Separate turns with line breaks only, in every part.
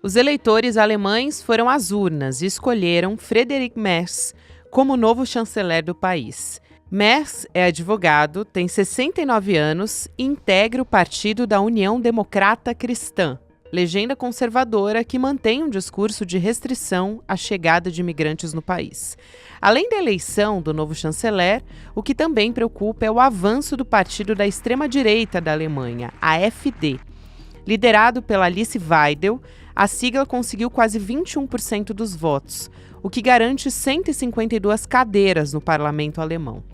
Os eleitores alemães foram às urnas e escolheram Friedrich Merz como novo chanceler do país. Merz é advogado, tem 69 anos e integra o partido da União Democrata Cristã, legenda conservadora que mantém um discurso de restrição à chegada de imigrantes no país. Além da eleição do novo chanceler, o que também preocupa é o avanço do partido da extrema-direita da Alemanha, a AfD. Liderado pela Alice Weidel, a sigla conseguiu quase 21% dos votos, o que garante 152 cadeiras no parlamento alemão.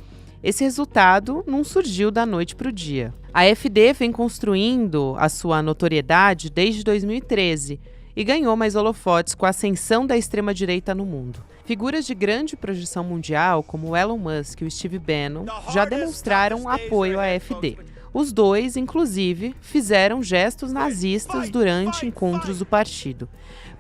Esse resultado não surgiu da noite para o dia. A AfD vem construindo a sua notoriedade desde 2013 e ganhou mais holofotes com a ascensão da extrema-direita no mundo. Figuras de grande projeção mundial, como Elon Musk e o Steve Bannon, já demonstraram apoio à AfD. Os dois, inclusive, fizeram gestos nazistas durante encontros do partido.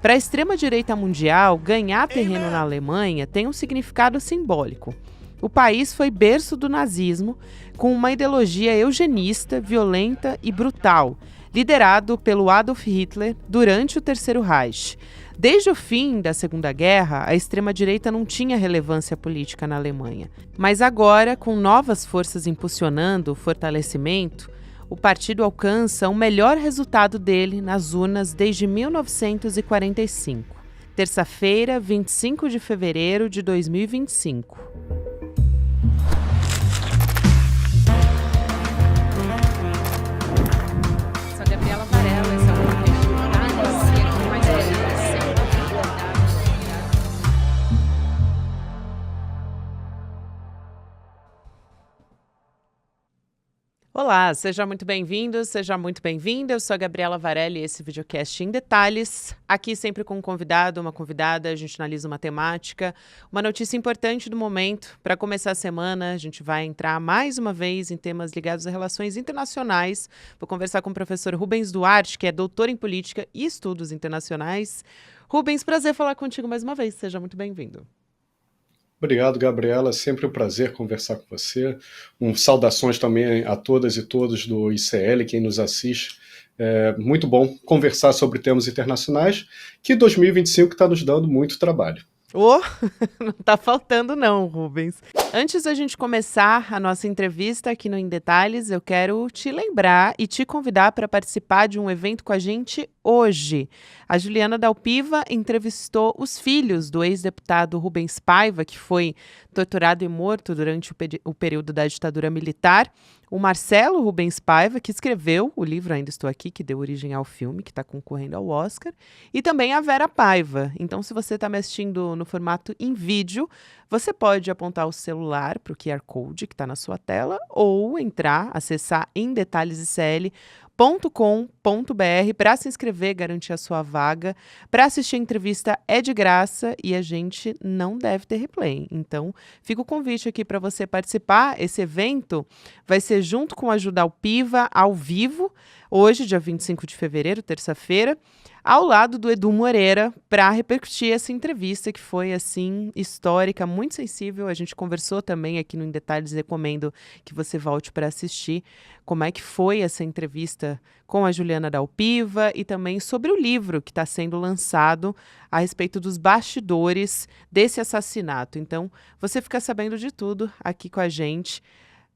Para a extrema-direita mundial, ganhar terreno na Alemanha tem um significado simbólico. O país foi berço do nazismo, com uma ideologia eugenista, violenta e brutal, liderado pelo Adolf Hitler durante o Terceiro Reich. Desde o fim da Segunda Guerra, a extrema-direita não tinha relevância política na Alemanha. Mas agora, com novas forças impulsionando o fortalecimento, o partido alcança o melhor resultado dele nas urnas desde 1945. Terça-feira, 25 de fevereiro de 2025. Olá, seja muito bem-vindo, seja muito bem-vinda. Eu sou a Gabriela Varelli e esse videocast em detalhes. Aqui sempre com um convidado, uma convidada, a gente analisa uma temática, uma notícia importante do momento. Para começar a semana, a gente vai entrar mais uma vez em temas ligados a relações internacionais. Vou conversar com o professor Rubens Duarte, que é doutor em política e estudos internacionais. Rubens, prazer falar contigo mais uma vez, seja muito bem-vindo.
Obrigado, Gabriela. É sempre um prazer conversar com você. Saudações também a todas e todos do ICL, quem nos assiste. É muito bom conversar sobre temas internacionais, que 2025 está nos dando muito trabalho.
Não tá faltando não, Rubens. Antes da gente começar a nossa entrevista aqui no Em Detalhes, eu quero te lembrar e te convidar para participar de um evento com a gente hoje. A Juliana Dalpiva entrevistou os filhos do ex-deputado Rubens Paiva, que foi torturado e morto durante o período da ditadura militar, o Marcelo Rubens Paiva, que escreveu o livro Ainda Estou Aqui, que deu origem ao filme, que está concorrendo ao Oscar, e também a Vera Paiva. Então, se você está me assistindo no formato em vídeo, você pode apontar o celular para o QR Code que está na sua tela ou acessar emdetalhesicl.com.br para se inscrever, garantir a sua vaga. Para assistir a entrevista é de graça e a gente não deve ter replay. Então, fica o convite aqui para você participar. Esse evento vai ser junto com a Dalpiva ao vivo, hoje, dia 25 de fevereiro, terça-feira, ao lado do Edu Moreira, para repercutir essa entrevista que foi, assim, histórica, muito sensível. A gente conversou também aqui no Em Detalhes, recomendo que você volte para assistir como é que foi essa entrevista com a Juliana Dalpiva e também sobre o livro que está sendo lançado a respeito dos bastidores desse assassinato. Então, você fica sabendo de tudo aqui com a gente.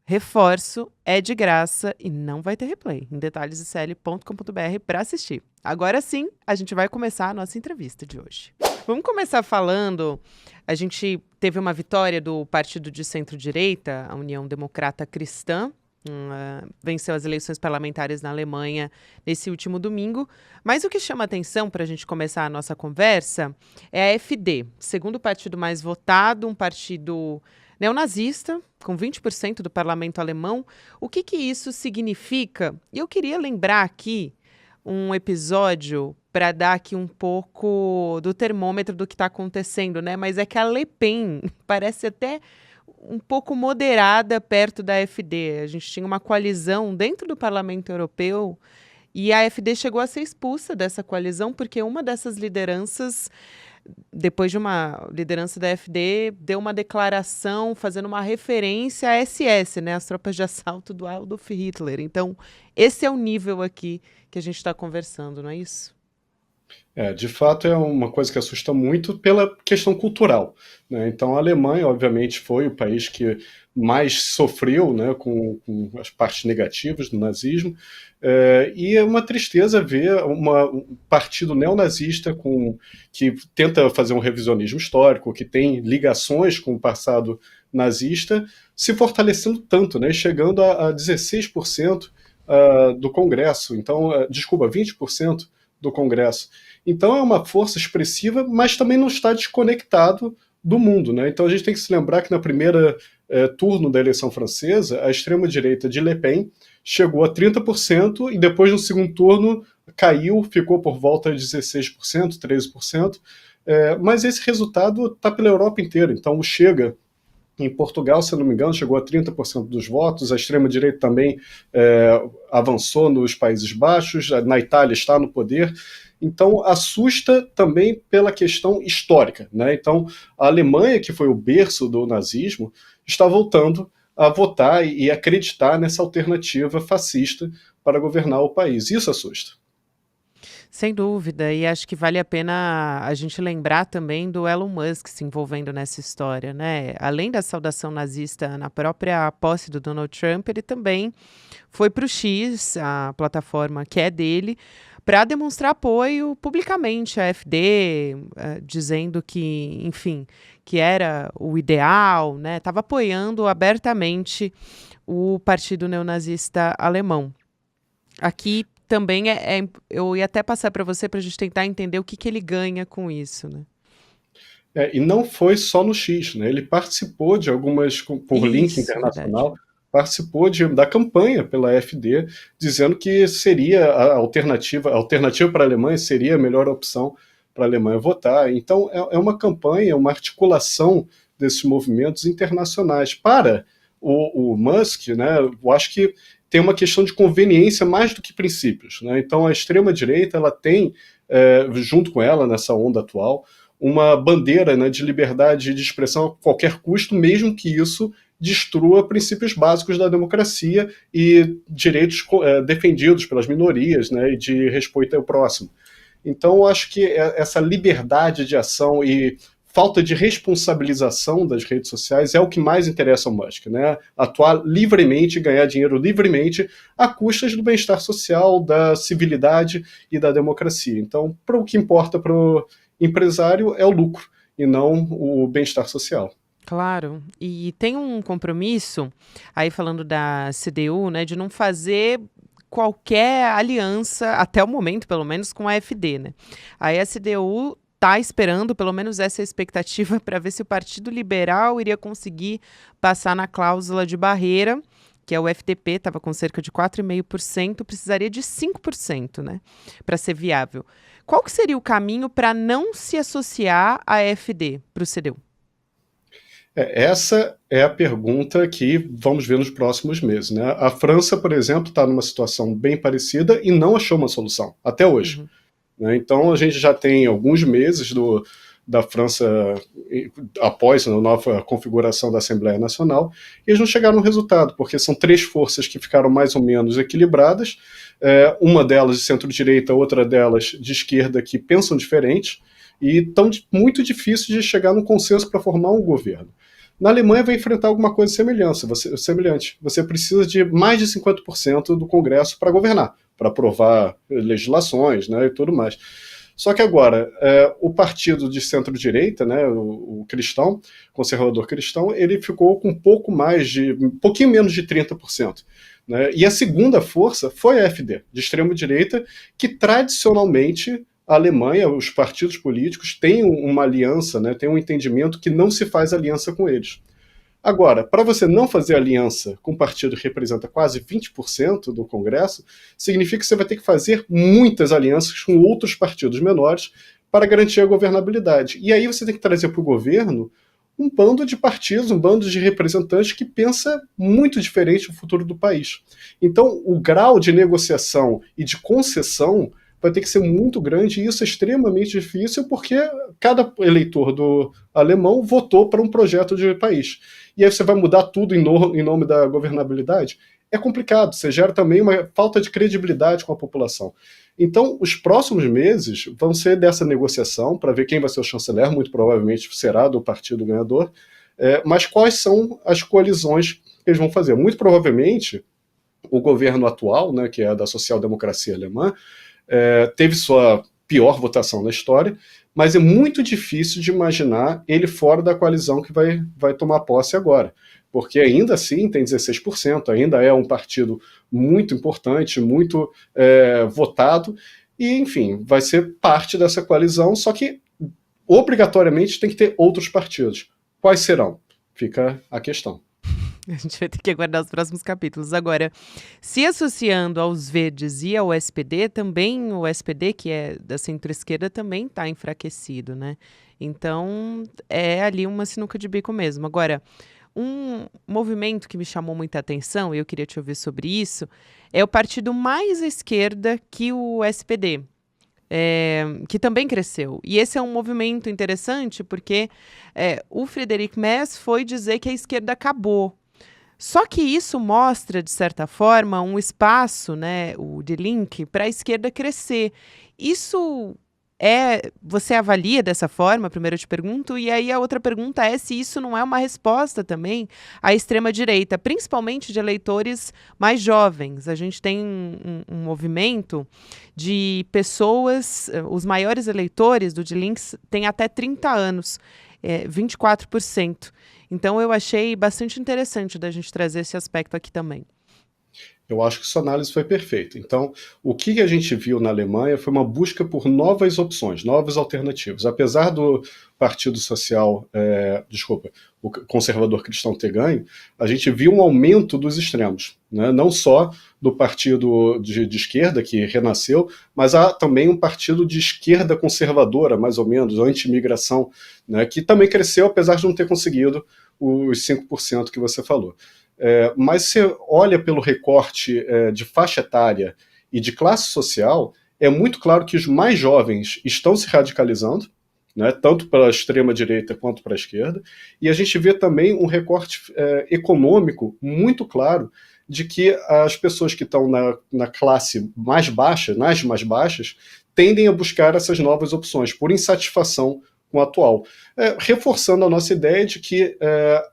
Reforço, é de graça e não vai ter replay. Em detalhesicl.com.br para assistir. Agora sim, a gente vai começar a nossa entrevista de hoje. Vamos começar falando, a gente teve uma vitória do partido de centro-direita, a União Democrata Cristã, venceu as eleições parlamentares na Alemanha nesse último domingo, mas o que chama atenção para a gente começar a nossa conversa é a AfD, segundo partido mais votado, um partido neonazista, com 20% do parlamento alemão. O que isso significa? E eu queria lembrar aqui um episódio para dar aqui um pouco do termômetro do que está acontecendo, né? Mas é que a Le Pen parece até um pouco moderada perto da AfD. A gente tinha uma coalizão dentro do Parlamento Europeu e a AfD chegou a ser expulsa dessa coalizão porque uma dessas lideranças, depois de uma liderança da AfD, deu uma declaração fazendo uma referência à SS, né, as tropas de assalto do Adolf Hitler. Então, esse é o nível aqui que a gente está conversando, não é isso?
De fato, é uma coisa que assusta muito pela questão cultural, né? Então, a Alemanha, obviamente, foi o país que mais sofreu, né, com as partes negativas do nazismo, e é uma tristeza ver um partido neonazista que tenta fazer um revisionismo histórico, que tem ligações com o passado nazista, se fortalecendo tanto, né, chegando a 16% do Congresso. Então, desculpa, 20% do Congresso. Então é uma força expressiva, mas também não está desconectado do mundo, né? Então a gente tem que se lembrar que na primeira turno da eleição francesa, a extrema-direita de Le Pen chegou a 30% e depois no segundo turno caiu, ficou por volta de 16%, 13%. Mas esse resultado está pela Europa inteira. Então o Chega em Portugal, se eu não me engano, chegou a 30% dos votos, a extrema-direita também avançou nos Países Baixos, na Itália está no poder. Então, assusta também pela questão histórica, né? Então, a Alemanha, que foi o berço do nazismo, está voltando a votar e acreditar nessa alternativa fascista para governar o país. Isso assusta.
Sem dúvida, e acho que vale a pena a gente lembrar também do Elon Musk se envolvendo nessa história, né? Além da saudação nazista na própria posse do Donald Trump, ele também foi para o X, a plataforma que é dele, para demonstrar apoio publicamente à AfD, dizendo que, enfim, que era o ideal, né? Estava apoiando abertamente o partido neonazista alemão. Aqui também eu ia até passar para você para a gente tentar entender o que que ele ganha com isso, né.
E não foi só no X, né? Ele participou de algumas, por link
Isso, verdade.
internacional, participou da campanha pela AfD, dizendo que seria a alternativa para a Alemanha seria a melhor opção para a Alemanha votar. Então, é uma campanha, uma articulação desses movimentos internacionais. Para o Musk, né, eu acho que tem uma questão de conveniência mais do que princípios, né? Então, a extrema-direita ela tem, junto com ela, nessa onda atual, uma bandeira, né, de liberdade de expressão a qualquer custo, mesmo que isso destrua princípios básicos da democracia e direitos defendidos pelas minorias, né, e de respeito ao próximo. Então, eu acho que essa liberdade de ação e falta de responsabilização das redes sociais é o que mais interessa ao Musk, né? Atuar livremente, ganhar dinheiro livremente, a custas do bem-estar social, da civilidade e da democracia. Então, para o que importa para o empresário é o lucro e não o bem-estar social.
Claro. E tem um compromisso, aí falando da CDU, né, de não fazer qualquer aliança, até o momento, pelo menos, com a AfD, né. Aí a CDU tá esperando, pelo menos essa é a expectativa, para ver se o Partido Liberal iria conseguir passar na cláusula de barreira, que é o FDP, estava com cerca de 4,5%, precisaria de 5%, né, para ser viável. Qual que seria o caminho para não se associar à AfD, para o CDU?
Essa é a pergunta que vamos ver nos próximos meses, né? A França, por exemplo, está numa situação bem parecida e não achou uma solução, até hoje.
Uhum.
Né? Então, a gente já tem alguns meses da França após a nova configuração da Assembleia Nacional, e eles não chegaram no resultado, porque são três forças que ficaram mais ou menos equilibradas, uma delas de centro-direita, outra delas de esquerda, que pensam diferente, e estão muito difícil de chegar num consenso para formar um governo. Na Alemanha vai enfrentar alguma coisa semelhante. Você precisa de mais de 50% do Congresso para governar, para aprovar legislações, né, e tudo mais. Só que agora, o partido de centro-direita, né, o cristão, conservador cristão, ele ficou com um pouquinho menos de 30%. Né, e a segunda força foi a AfD, de extrema-direita, que tradicionalmente a Alemanha, os partidos políticos, têm uma aliança, né, têm um entendimento que não se faz aliança com eles. Agora, para você não fazer aliança com um partido que representa quase 20% do Congresso, significa que você vai ter que fazer muitas alianças com outros partidos menores para garantir a governabilidade. E aí você tem que trazer para o governo um bando de partidos, um bando de representantes que pensa muito diferente no futuro do país. Então, o grau de negociação e de concessão vai ter que ser muito grande, e isso é extremamente difícil porque cada eleitor do alemão votou para um projeto de país. E aí você vai mudar tudo em nome da governabilidade? é complicado, você gera também uma falta de credibilidade com a população. Então, os próximos meses vão ser dessa negociação para ver quem vai ser o chanceler, muito provavelmente será do partido ganhador, mas quais são as coalizões que eles vão fazer. Muito provavelmente, o governo atual, né, que é da social-democracia alemã, teve sua pior votação na história, mas é muito difícil de imaginar ele fora da coalizão que vai tomar posse agora, porque ainda assim tem 16%, ainda é um partido muito importante, muito votado, e enfim, vai ser parte dessa coalizão, só que obrigatoriamente tem que ter outros partidos. Quais serão? Fica a questão.
A gente vai ter que aguardar os próximos capítulos. Agora, se associando aos Verdes e ao SPD, também o SPD, que é da centro-esquerda, também está enfraquecido, né? Então, é ali uma sinuca de bico mesmo. Agora, um movimento que me chamou muita atenção, e eu queria te ouvir sobre isso, é o partido mais à esquerda que o SPD. Que também cresceu. E esse é um movimento interessante porque o Friedrich Merz foi dizer que a esquerda acabou. Só que isso mostra, de certa forma, um espaço, né, o de link, para a esquerda crescer. Isso você avalia dessa forma? Primeiro eu te pergunto, e aí a outra pergunta é se isso não é uma resposta também à extrema-direita, principalmente de eleitores mais jovens. A gente tem um movimento de pessoas, os maiores eleitores do De Links têm até 30 anos, 24%. Então, eu achei bastante interessante da gente trazer esse aspecto aqui também.
Eu acho que sua análise foi perfeita. Então, o que a gente viu na Alemanha foi uma busca por novas opções, novas alternativas. Apesar do Partido Social, o conservador cristão ter ganho, a gente viu um aumento dos extremos, né? Não só do partido de esquerda, que renasceu, mas há também um partido de esquerda conservadora, mais ou menos, anti-imigração, né? Que também cresceu, apesar de não ter conseguido os 5% que você falou. Mas você olha pelo recorte de faixa etária e de classe social, é muito claro que os mais jovens estão se radicalizando, né, tanto para a extrema-direita quanto para a esquerda, e a gente vê também um recorte econômico muito claro de que as pessoas que estão na classe mais baixa, nas mais baixas, tendem a buscar essas novas opções, por insatisfação com o atual, reforçando a nossa ideia de que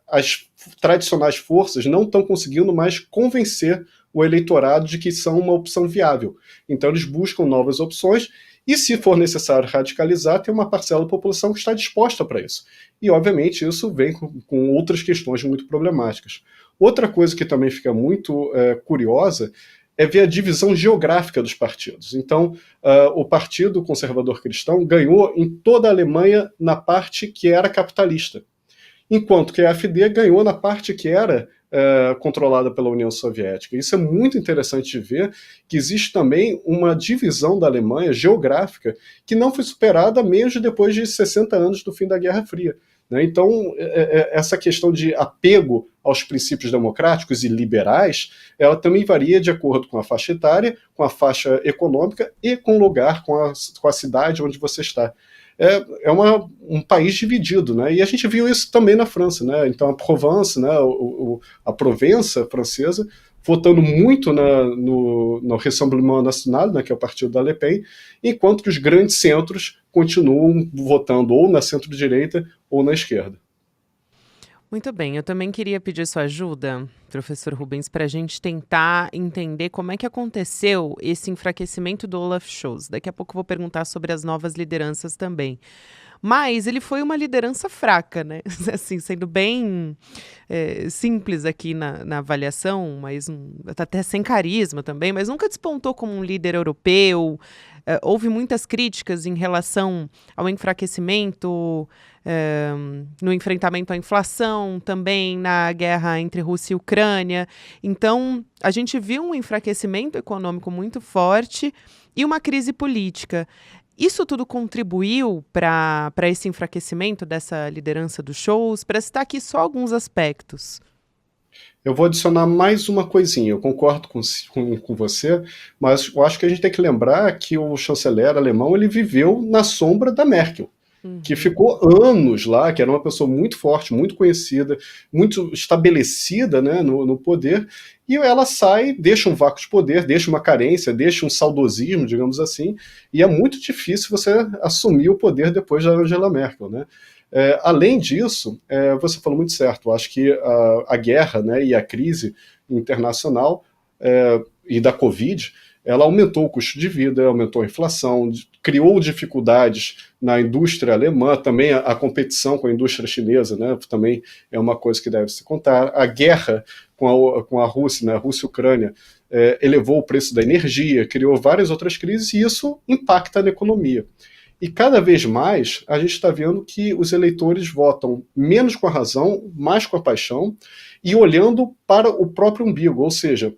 as tradicionais forças não estão conseguindo mais convencer o eleitorado de que são uma opção viável. Então eles buscam novas opções e, se for necessário radicalizar, tem uma parcela da população que está disposta para isso. E, obviamente, isso vem com outras questões muito problemáticas. Outra coisa que também fica muito curiosa é ver a divisão geográfica dos partidos. Então, o Partido Conservador Cristão ganhou em toda a Alemanha na parte que era capitalista, enquanto que a AfD ganhou na parte que era controlada pela União Soviética. Isso é muito interessante de ver, que existe também uma divisão da Alemanha geográfica que não foi superada mesmo depois de 60 anos do fim da Guerra Fria. Né? Então, essa questão de apego aos princípios democráticos e liberais, ela também varia de acordo com a faixa etária, com a faixa econômica e com o lugar, com a cidade onde você está. Um país dividido, né? E a gente viu isso também na França, né? Então a Provence, né? A Provença francesa, votando muito no Rassemblement National, né? Que é o partido da Le Pen, enquanto que os grandes centros continuam votando ou na centro-direita ou na esquerda.
Muito bem, eu também queria pedir sua ajuda, professor Rubens, para a gente tentar entender como é que aconteceu esse enfraquecimento do Olaf Scholz. Daqui a pouco eu vou perguntar sobre as novas lideranças também. Mas ele foi uma liderança fraca, né? Assim, sendo bem simples aqui na avaliação, mas até sem carisma também, mas nunca despontou como um líder europeu. Houve muitas críticas em relação ao enfraquecimento, no enfrentamento à inflação, também na guerra entre Rússia e Ucrânia. Então, a gente viu um enfraquecimento econômico muito forte e uma crise política. Isso tudo contribuiu para esse enfraquecimento dessa liderança do Scholz? Para citar aqui só alguns aspectos.
Eu vou adicionar mais uma coisinha. Eu concordo com você, mas eu acho que a gente tem que lembrar que o chanceler alemão ele viveu na sombra da Merkel. que
Uhum.
ficou anos lá, que era uma pessoa muito forte, muito conhecida, muito estabelecida, né, no poder, e ela sai, deixa um vácuo de poder, deixa uma carência, deixa um saudosismo, digamos assim, e é muito difícil você assumir o poder depois da Angela Merkel, né? Além disso, você falou muito certo, eu acho que a guerra, né, e a crise internacional e da Covid, ela aumentou o custo de vida, aumentou a inflação, criou dificuldades na indústria alemã, também a competição com a indústria chinesa, né, também é uma coisa que deve se contar. A guerra com a Rússia, né, Rússia e Ucrânia, elevou o preço da energia, criou várias outras crises e isso impacta na economia. E cada vez mais a gente está vendo que os eleitores votam menos com a razão, mais com a paixão e olhando para o próprio umbigo, ou seja,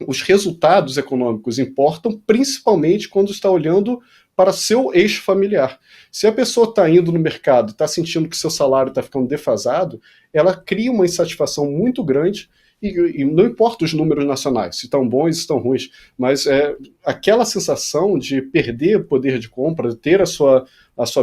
os resultados econômicos importam principalmente quando está olhando para seu eixo familiar. Se a pessoa está indo no mercado e está sentindo que seu salário está ficando defasado, ela cria uma insatisfação muito grande e não importa os números nacionais, se estão bons, se estão ruins, mas aquela sensação de perder poder de compra, ter a sua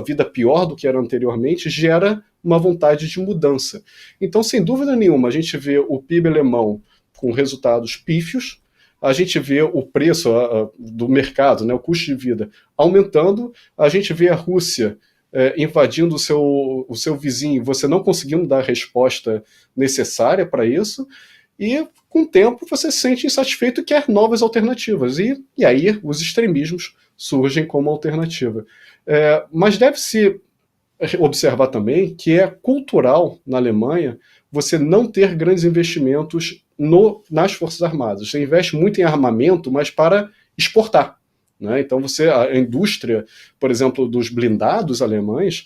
vida pior do que era anteriormente, gera uma vontade de mudança. Então, sem dúvida nenhuma, a gente vê o PIB alemão com resultados pífios, a gente vê o preço do mercado, né, o custo de vida aumentando, a gente vê a Rússia invadindo o seu vizinho, você não conseguindo dar a resposta necessária para isso, e com o tempo você se sente insatisfeito e quer novas alternativas. E aí os extremismos surgem como alternativa. Mas deve-se observar também que é cultural na Alemanha você não ter grandes investimentos nas Forças Armadas. Você investe muito em armamento, mas para exportar. Né? Então a indústria, por exemplo, dos blindados alemães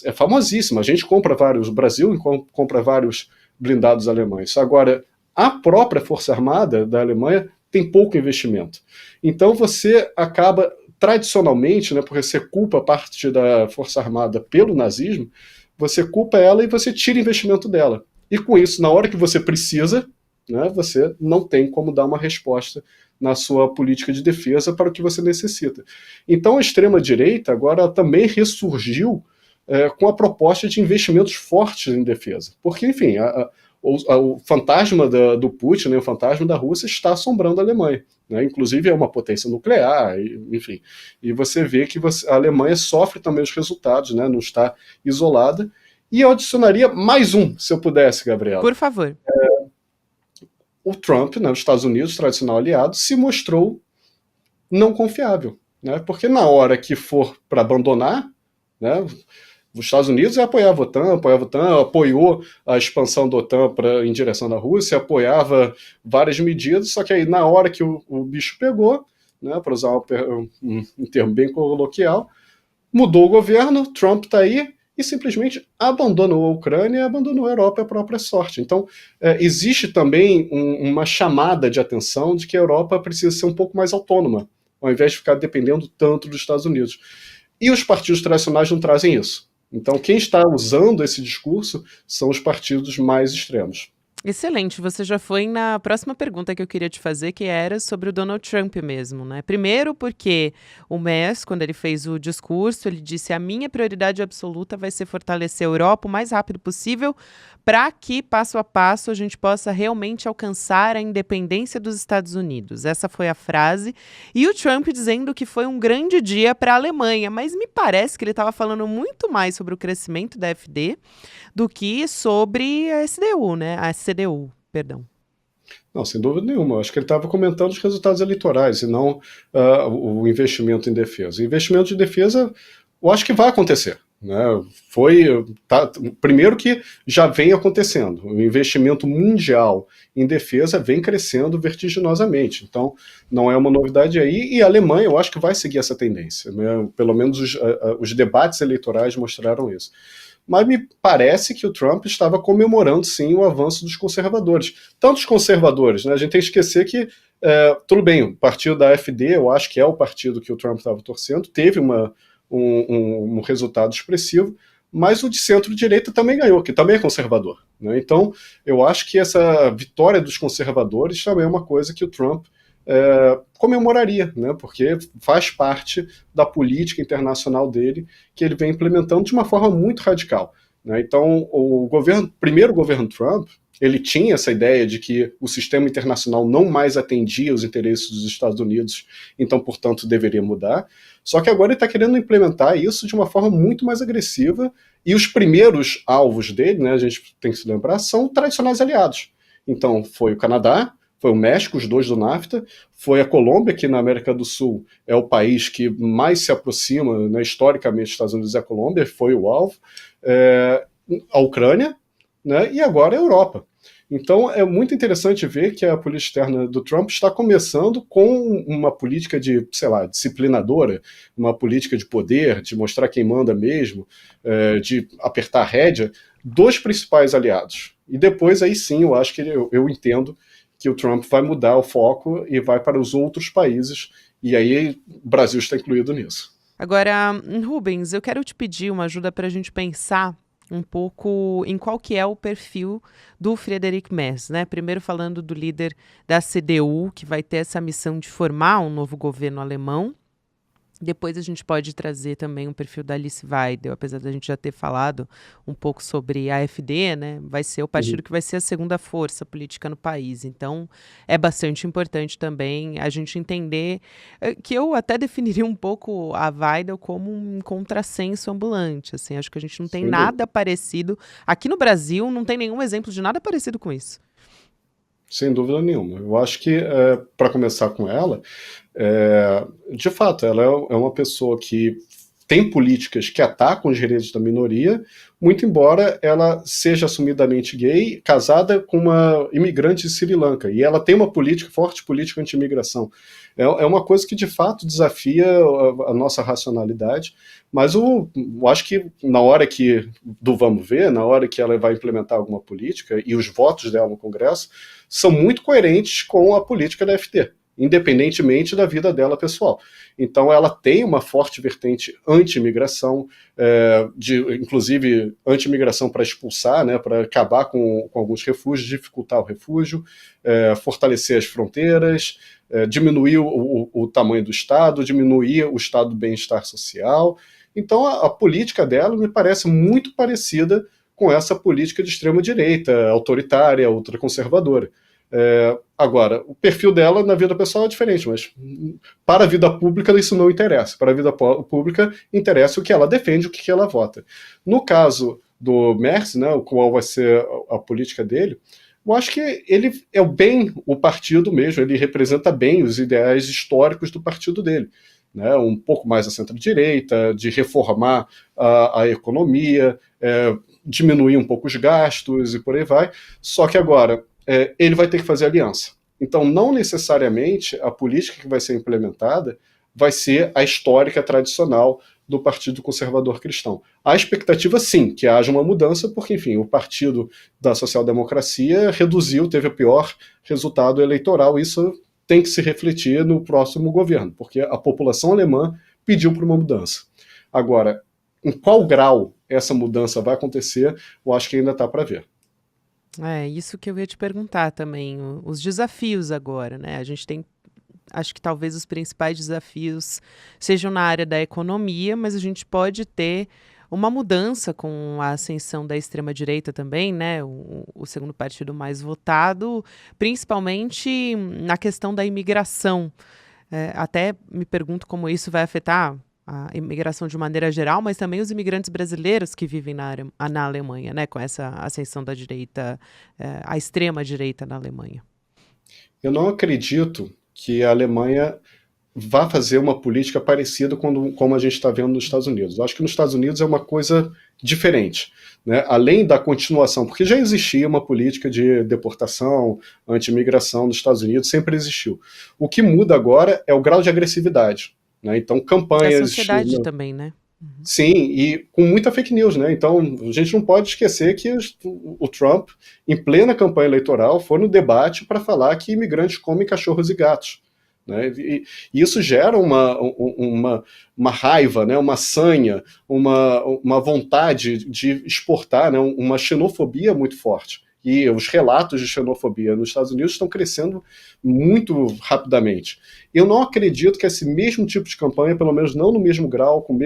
é famosíssima. A gente compra vários, o Brasil compra vários blindados alemães. Agora, a própria Força Armada da Alemanha tem pouco investimento. Então você acaba, tradicionalmente, né, porque você culpa parte da Força Armada pelo nazismo, você culpa ela e você tira investimento dela. E com isso, na hora que você precisa, né, você não tem como dar uma resposta na sua política de defesa para o que você necessita. Então a extrema-direita agora também ressurgiu com a proposta de investimentos fortes em defesa. Porque, enfim, o fantasma do Putin, né, o fantasma da Rússia está assombrando a Alemanha. Né? Inclusive é uma potência nuclear, enfim. E você vê que a Alemanha sofre também os resultados, né, não está isolada. E eu adicionaria mais um, se eu pudesse, Gabriela.
Por favor.
O Trump, né, os Estados Unidos, tradicional aliado, se mostrou não confiável. Né? Porque na hora que for para abandonar, né, os Estados Unidos apoiava a OTAN, apoiou a expansão da OTAN em direção da Rússia, apoiava várias medidas, só que aí na hora que o bicho pegou, né, para usar um termo bem coloquial, mudou o governo, Trump está aí e simplesmente abandonou a Ucrânia e abandonou a Europa à própria sorte. Então, existe também uma chamada de atenção de que a Europa precisa ser um pouco mais autônoma, ao invés de ficar dependendo tanto dos Estados Unidos. E os partidos tradicionais não trazem isso. Então, quem está usando esse discurso são os partidos mais extremos.
Excelente, você já foi na próxima pergunta que eu queria te fazer, que era sobre o Donald Trump mesmo, né? Primeiro porque o Merz, quando ele fez o discurso, ele disse: a minha prioridade absoluta vai ser fortalecer a Europa o mais rápido possível para que, passo a passo, a gente possa realmente alcançar a independência dos Estados Unidos. Essa foi a frase. E o Trump dizendo que foi um grande dia para a Alemanha, mas me parece que ele estava falando muito mais sobre o crescimento da AfD do que sobre a SDU, né? A CDU, perdão.
Não, sem dúvida nenhuma. Eu acho que ele estava comentando os resultados eleitorais e não o investimento em defesa. O investimento de defesa, eu acho que vai acontecer. Né? Primeiro que já vem acontecendo. O investimento mundial em defesa vem crescendo vertiginosamente. Então, não é uma novidade aí. E a Alemanha, eu acho que vai seguir essa tendência. Né? Pelo menos os debates eleitorais mostraram isso. Mas me parece que o Trump estava comemorando, sim, o avanço dos conservadores. Tantos conservadores, né? A gente tem que esquecer que, tudo bem, o partido da AfD, eu acho que é o partido que o Trump estava torcendo, teve um resultado expressivo, mas o de centro-direita também ganhou, que também é conservador. Né? Então, eu acho que essa vitória dos conservadores também é uma coisa que o Trump comemoraria, né, porque faz parte da política internacional dele, que ele vem implementando de uma forma muito radical. Né? Então, primeiro governo Trump, ele tinha essa ideia de que o sistema internacional não mais atendia os interesses dos Estados Unidos, então, portanto, deveria mudar. Só que agora ele está querendo implementar isso de uma forma muito mais agressiva, e os primeiros alvos dele, né, a gente tem que se lembrar, são tradicionais aliados. Então, foi o Canadá, foi o México, os dois do NAFTA, foi a Colômbia, que na América do Sul é o país que mais se aproxima, né, historicamente, dos Estados Unidos é a Colômbia, foi o alvo, a Ucrânia, né, e agora a Europa. Então é muito interessante ver que a política externa do Trump está começando com uma política de, sei lá, disciplinadora, uma política de poder, de mostrar quem manda mesmo, de apertar a rédea dos principais aliados. E depois aí sim eu acho que eu entendo que o Trump vai mudar o foco e vai para os outros países, e aí o Brasil está incluído nisso.
Agora, Rubens, eu quero te pedir uma ajuda para a gente pensar um pouco em qual que é o perfil do Friedrich Merz, né? Primeiro falando do líder da CDU, que vai ter essa missão de formar um novo governo alemão. Depois a gente pode trazer também um perfil da Alice Weidel, apesar da gente já ter falado um pouco sobre a AfD, né? Vai ser o partido que vai ser a segunda força política no país. Então, é bastante importante também a gente entender que eu até definiria um pouco a Weidel como um contrassenso ambulante. Assim, acho que a gente não tem nada parecido. Aqui no Brasil, não tem nenhum exemplo de nada parecido com isso.
Sem dúvida nenhuma. Eu acho que, para começar com ela, de fato, ela é uma pessoa que tem políticas que atacam os direitos da minoria, muito embora ela seja assumidamente gay, casada com uma imigrante de Sri Lanka, e ela tem uma forte política anti-imigração. É uma coisa que, de fato, desafia a nossa racionalidade, mas eu acho que na hora do vamos ver, na hora que ela vai implementar alguma política, e os votos dela no Congresso são muito coerentes com a política da FT, independentemente da vida dela pessoal. Então ela tem uma forte vertente anti-imigração, inclusive anti-imigração para expulsar, né, para acabar com alguns refúgios, dificultar o refúgio, fortalecer as fronteiras, diminuir o tamanho do Estado, diminuir o estado do bem-estar social. Então a política dela me parece muito parecida com essa política de extrema-direita, autoritária, ultraconservadora. Agora, o perfil dela na vida pessoal é diferente, mas para a vida pública isso não interessa. Para a vida pública interessa o que ela defende, o que ela vota. No caso do Merz, né, qual vai ser a política dele, eu acho que ele é bem o partido mesmo, ele representa bem os ideais históricos do partido dele. Né, um pouco mais a centro-direita, de reformar a economia, diminuir um pouco os gastos e por aí vai. Só que agora ele vai ter que fazer aliança. Então, não necessariamente a política que vai ser implementada vai ser a histórica tradicional do Partido Conservador Cristão. A expectativa, sim, que haja uma mudança, porque, enfim, o Partido da Social-Democracia teve o pior resultado eleitoral, isso tem que se refletir no próximo governo, porque a população alemã pediu por uma mudança. Agora, em qual grau essa mudança vai acontecer, eu acho que ainda está para ver.
Isso que eu ia te perguntar também, os desafios agora, né? A gente tem, acho que talvez os principais desafios sejam na área da economia, mas a gente pode ter uma mudança com a ascensão da extrema-direita também, né? O segundo partido mais votado, principalmente na questão da imigração. Até me pergunto como isso vai afetar a imigração de maneira geral, mas também os imigrantes brasileiros que vivem na Alemanha, né, com essa ascensão da direita, a extrema-direita na Alemanha.
Eu não acredito que a Alemanha vá fazer uma política parecida como a gente está vendo nos Estados Unidos. Eu acho que nos Estados Unidos é uma coisa diferente, né? Além da continuação, porque já existia uma política de deportação, anti-imigração nos Estados Unidos, sempre existiu. O que muda agora é o grau de agressividade. Né? Então, campanhas...
A sociedade também, né?
Uhum. Sim, e com muita fake news, né? Então, a gente não pode esquecer que o Trump, em plena campanha eleitoral, foi no debate para falar que imigrantes comem cachorros e gatos. Né? E isso gera uma raiva, né? Uma sanha, uma vontade de exportar, né? Uma xenofobia muito forte. E os relatos de xenofobia nos Estados Unidos estão crescendo muito rapidamente. Eu não acredito que esse mesmo tipo de campanha, pelo menos não no mesmo grau, com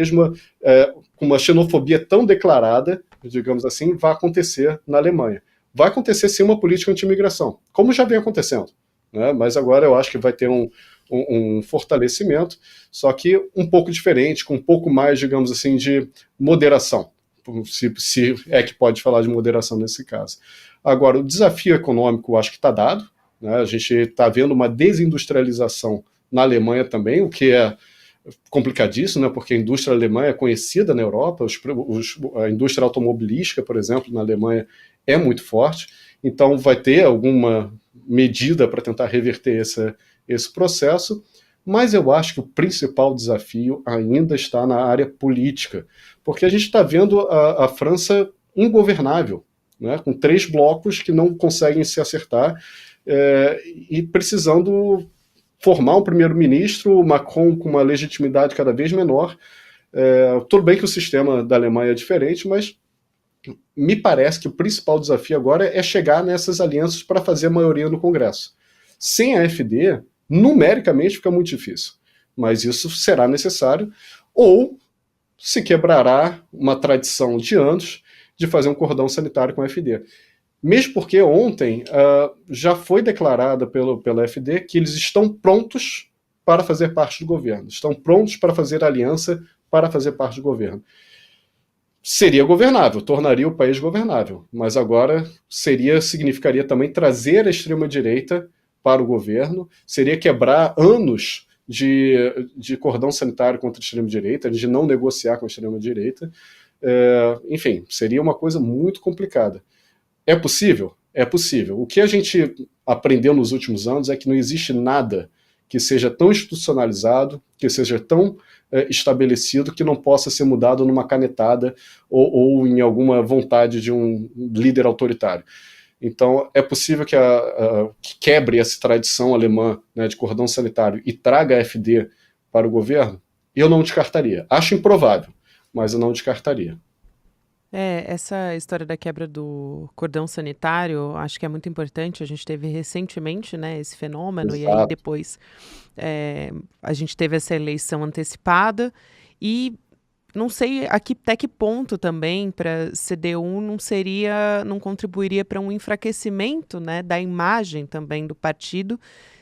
uma xenofobia tão declarada, digamos assim, vá acontecer na Alemanha. Vai acontecer sim uma política anti-imigração, como já vem acontecendo, né? Mas agora eu acho que vai ter um fortalecimento, só que um pouco diferente, com um pouco mais, digamos assim, de moderação, se é que pode falar de moderação nesse caso. Agora, o desafio econômico eu acho que está dado, né? A gente está vendo uma desindustrialização na Alemanha também, o que é complicadíssimo, né? Porque a indústria alemã é conhecida na Europa, a indústria automobilística, por exemplo, na Alemanha é muito forte, então vai ter alguma medida para tentar reverter esse processo, mas eu acho que o principal desafio ainda está na área política, porque a gente está vendo a França ingovernável, né, com 3 blocos que não conseguem se acertar, e precisando formar um primeiro-ministro, o Macron com uma legitimidade cada vez menor. Tudo bem que o sistema da Alemanha é diferente, mas me parece que o principal desafio agora é chegar nessas alianças para fazer a maioria no Congresso. Sem a AfD, numericamente fica muito difícil, mas isso será necessário, ou se quebrará uma tradição de anos de fazer um cordão sanitário com a AfD. Mesmo porque ontem já foi declarada pela AfD que eles estão prontos para fazer parte do governo, estão prontos para fazer aliança para fazer parte do governo. Seria governável, tornaria o país governável, mas agora significaria também trazer a extrema-direita para o governo, seria quebrar anos de cordão sanitário contra a extrema-direita, de não negociar com a extrema-direita. Enfim, seria uma coisa muito complicada. É possível? É possível. O que a gente aprendeu nos últimos anos é que não existe nada que seja tão institucionalizado, que seja tão estabelecido, que não possa ser mudado numa canetada ou em alguma vontade de um líder autoritário. Então, é possível que quebre essa tradição alemã, né, de cordão sanitário e traga a AfD para o governo? Eu não descartaria. Acho improvável, mas eu não descartaria.
Essa história da quebra do cordão sanitário, acho que é muito importante. A gente teve recentemente, né, esse fenômeno, e aí
Exato.
depois a gente teve essa eleição antecipada, e não sei até que ponto também para CDU não contribuiria para um enfraquecimento, né, da imagem também do partido,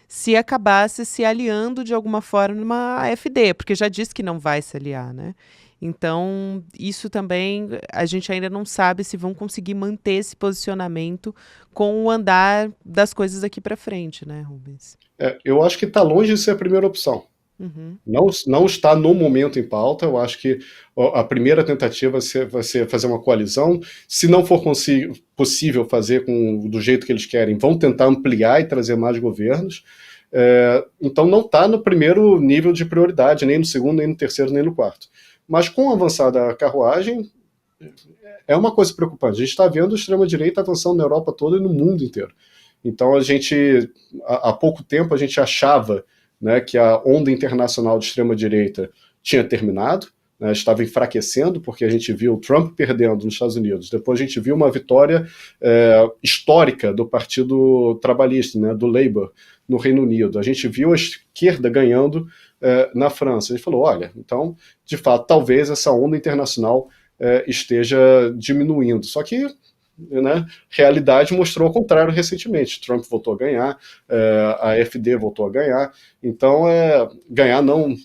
se acabasse se aliando de alguma forma à AfD, porque já disse que não vai se aliar, né? Então, isso também a gente ainda não sabe se vão conseguir manter esse posicionamento com o andar das coisas daqui para frente, né, Rubens?
Eu acho que está longe de ser a primeira opção.
Uhum.
Não está no momento em pauta. Eu acho que a primeira tentativa vai ser fazer uma coalizão. Se não for possível fazer do jeito que eles querem, vão tentar ampliar e trazer mais governos. Então não está no primeiro nível de prioridade, nem no segundo, nem no terceiro, nem no quarto. Mas com a avançada carruagem, é uma coisa preocupante. A gente está vendo a extrema-direita avançando na Europa toda e no mundo inteiro. Então há pouco tempo a gente achava, né, que a onda internacional de extrema-direita tinha terminado, né, estava enfraquecendo, porque a gente viu Trump perdendo nos Estados Unidos, depois a gente viu uma vitória histórica do Partido Trabalhista, né, do Labour, no Reino Unido, a gente viu a esquerda ganhando na França. A gente falou, olha, então, de fato, talvez essa onda internacional esteja diminuindo. Só que, né, realidade mostrou o contrário recentemente. Trump voltou a ganhar, a AfD voltou a ganhar. Então, ganhar não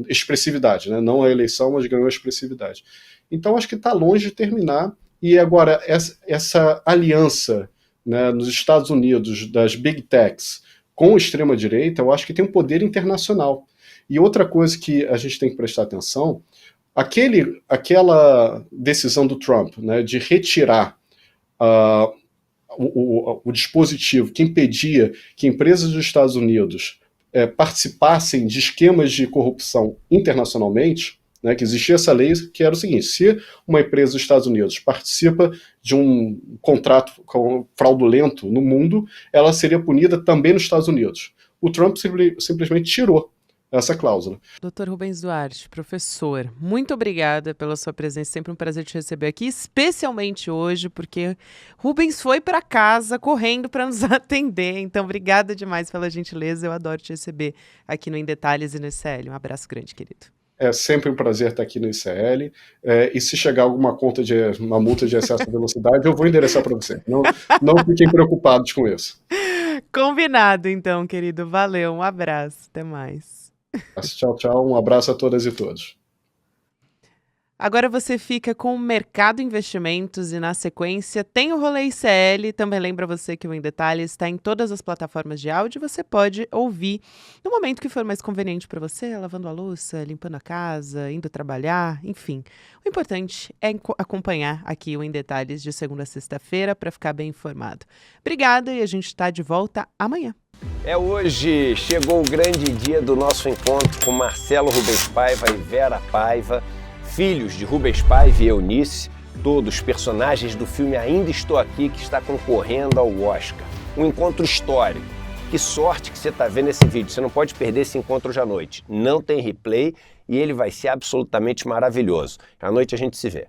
expressividade, né, não a eleição, mas ganhou a expressividade. Então, acho que está longe de terminar. E agora, essa aliança, né, nos Estados Unidos, das Big Techs, com a extrema-direita, eu acho que tem um poder internacional. E outra coisa que a gente tem que prestar atenção, aquela decisão do Trump, né, de retirar o dispositivo que impedia que empresas dos Estados Unidos participassem de esquemas de corrupção internacionalmente, né, que existia essa lei que era o seguinte: se uma empresa dos Estados Unidos participa de um contrato fraudulento no mundo, ela seria punida também nos Estados Unidos. O Trump simplesmente tirou essa cláusula.
Dr. Rubens Duarte, professor, muito obrigada pela sua presença, sempre um prazer te receber aqui, especialmente hoje, porque Rubens foi para casa correndo para nos atender, então obrigada demais pela gentileza, eu adoro te receber aqui no Em Detalhes e no ICL. Um abraço grande, querido.
É sempre um prazer estar aqui no ICL, e se chegar uma multa de excesso de velocidade, eu vou endereçar para você. Não fiquem preocupados com isso.
Combinado, então, querido. Valeu, um abraço, até mais.
Tchau, tchau, um abraço a todas e todos.
Agora você fica com o Mercado Investimentos e, na sequência, tem o Rolê ICL. Também lembra você que o Em Detalhes está em todas as plataformas de áudio. Você pode ouvir no momento que for mais conveniente para você, lavando a louça, limpando a casa, indo trabalhar, enfim. O importante é acompanhar aqui o Em Detalhes de segunda a sexta-feira para ficar bem informado. Obrigada e a gente está de volta amanhã.
Hoje chegou o grande dia do nosso encontro com Marcelo Rubens Paiva e Vera Paiva, filhos de Rubens Paiva e Eunice, todos personagens do filme Ainda Estou Aqui, que está concorrendo ao Oscar. Um encontro histórico. Que sorte que você está vendo esse vídeo, você não pode perder esse encontro hoje à noite. Não tem replay e ele vai ser absolutamente maravilhoso. À noite a gente se vê.